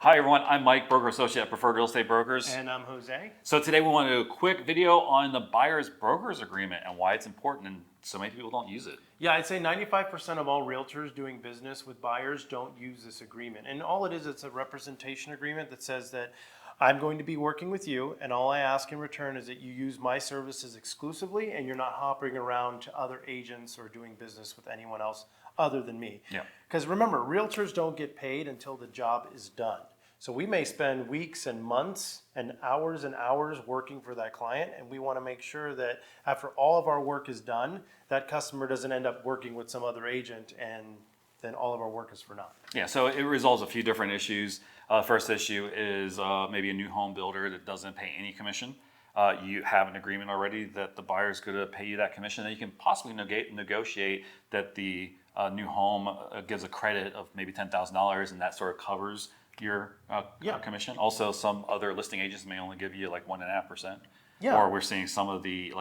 Hi everyone, I'm Mike, broker associate at Preferred Real Estate Brokers. And I'm Jose. So today we want to do a quick video on the buyer's brokers agreement and why it's important and so many people don't use it. Yeah, I'd say 95% of all realtors doing business with buyers don't use this agreement. And all it is, it's a representation agreement that says that I'm going to be working with you, and all I ask in return is that you use my services exclusively and you're not hopping around to other agents or doing business with anyone else other than me. Yeah. Because remember, realtors don't get paid until the job is done. So we may spend weeks and months and hours working for that client, and we want to make sure that after all of our work is done, that customer doesn't end up working with some other agent and then all of our work is for naught. Yeah, so it resolves a few different issues. First issue is maybe a new home builder that doesn't pay any commission. You have an agreement already that the buyer is going to pay you that commission, and you can possibly negotiate that the new home gives a credit of maybe $10,000, and that sort of covers your commission. Also, some other listing agents may only give you like 1.5%. Yeah. Or we're seeing some of the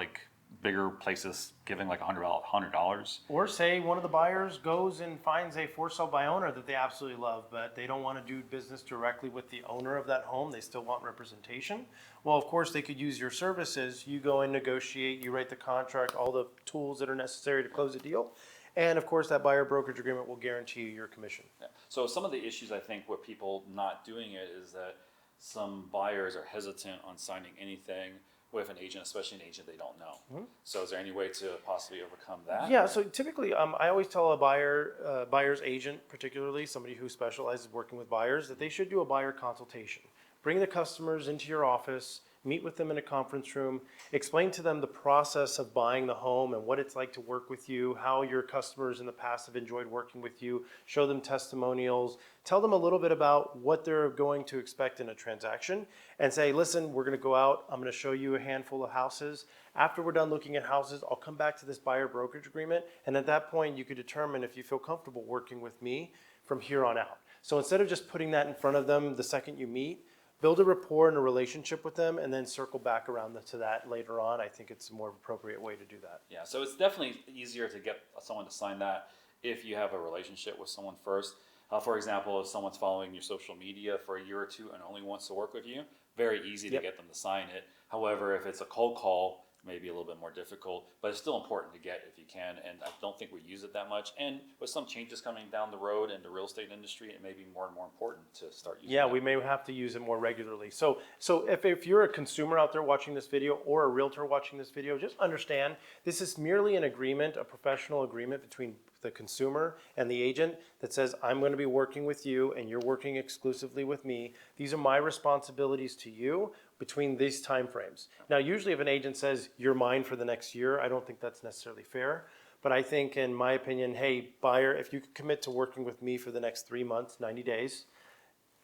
bigger places giving like $100. Or say one of the buyers goes and finds a for sale by owner that they absolutely love, but they don't want to do business directly with the owner of that home. They still want representation. Well, of course, they could use your services. You go and negotiate, you write the contract, all the tools that are necessary to close a deal. And of course, that buyer brokerage agreement will guarantee you your commission. Yeah. So some of the issues I think with people not doing it is that some buyers are hesitant on signing anything with an agent, especially an agent they don't know. Mm-hmm. So is there any way to possibly overcome that? Yeah, so typically I always tell a buyer's agent, particularly somebody who specializes working with buyers, that they should do a buyer consultation. Bring the customers into your office, meet with them in a conference room, explain to them the process of buying the home and what it's like to work with you, how your customers in the past have enjoyed working with you, show them testimonials, tell them a little bit about what they're going to expect in a transaction, and say, listen, we're going to go out, I'm going to show you a handful of houses. After we're done looking at houses, I'll come back to this buyer brokerage agreement, and at that point you could determine if you feel comfortable working with me from here on out. So instead of just putting that in front of them the second you meet, build a rapport and a relationship with them and then circle back around to that later on. I think it's a more appropriate way to do that. Yeah, so it's definitely easier to get someone to sign that if you have a relationship with someone first. For example, if someone's following your social media for a year or two and only wants to work with you, very easy to get them to sign it. However, if it's a cold call, maybe a little bit more difficult, but it's still important to get if you can, and I don't think we use it that much. And with some changes coming down the road in the real estate industry, it may be more and more important to start using it. Yeah, we may have to use it more regularly. So if you're a consumer out there watching this video or a realtor watching this video, just understand this is merely an agreement, a professional agreement between the consumer and the agent that says, I'm going to be working with you and you're working exclusively with me. These are my responsibilities to you between these time frames. Now, usually if an agent says, you're mine for the next year, I don't think that's necessarily fair. But I think, in my opinion, hey, buyer, if you could commit to working with me for the next 3 months, 90 days,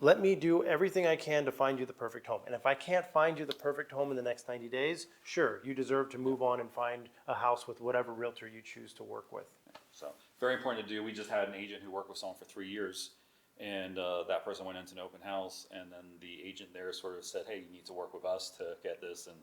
let me do everything I can to find you the perfect home. And if I can't find you the perfect home in the next 90 days, sure, you deserve to move on and find a house with whatever realtor you choose to work with. So very important to do. We just had an agent who worked with someone for 3 years, and that person went into an open house, and then the agent there sort of said, hey, you need to work with us to get this. And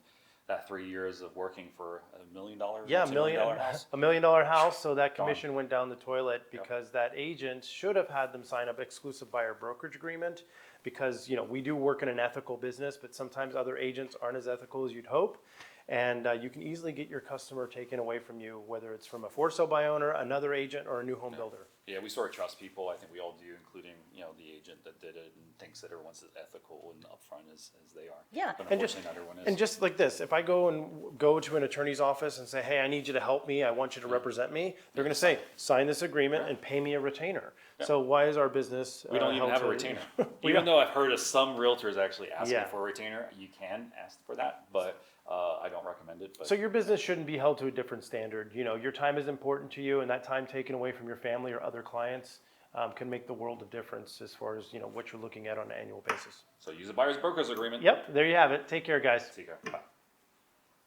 that 3 years of working for $1 million, yeah, $1 million house. $1 million house. So that commission went down the toilet because that agent should have had them sign up exclusive buyer brokerage agreement, because we do work in an ethical business, but sometimes other agents aren't as ethical as you'd hope. And you can easily get your customer taken away from you, whether it's from a for sale by owner, another agent, or a new home builder. Yeah, we sort of trust people. I think we all do, including the agent that did it and thinks that everyone's as ethical and upfront as they are. Yeah. But unfortunately, not everyone is. And just like this, if I go to an attorney's office and say, hey, I need you to help me, I want you to represent me, they're going to say, sign this agreement and pay me a retainer. Yeah. So why is our business? We don't even have a retainer. Even though I've heard of some realtors actually asking for a retainer, you can ask for that, but I don't recommend it. But so your business shouldn't be held to a different standard. Your time is important to you, and that time taken away from your family or other clients can make the world of difference as far as what you're looking at on an annual basis. So use a buyer's broker's agreement. Yep, there you have it. Take care, guys. Take care. Bye.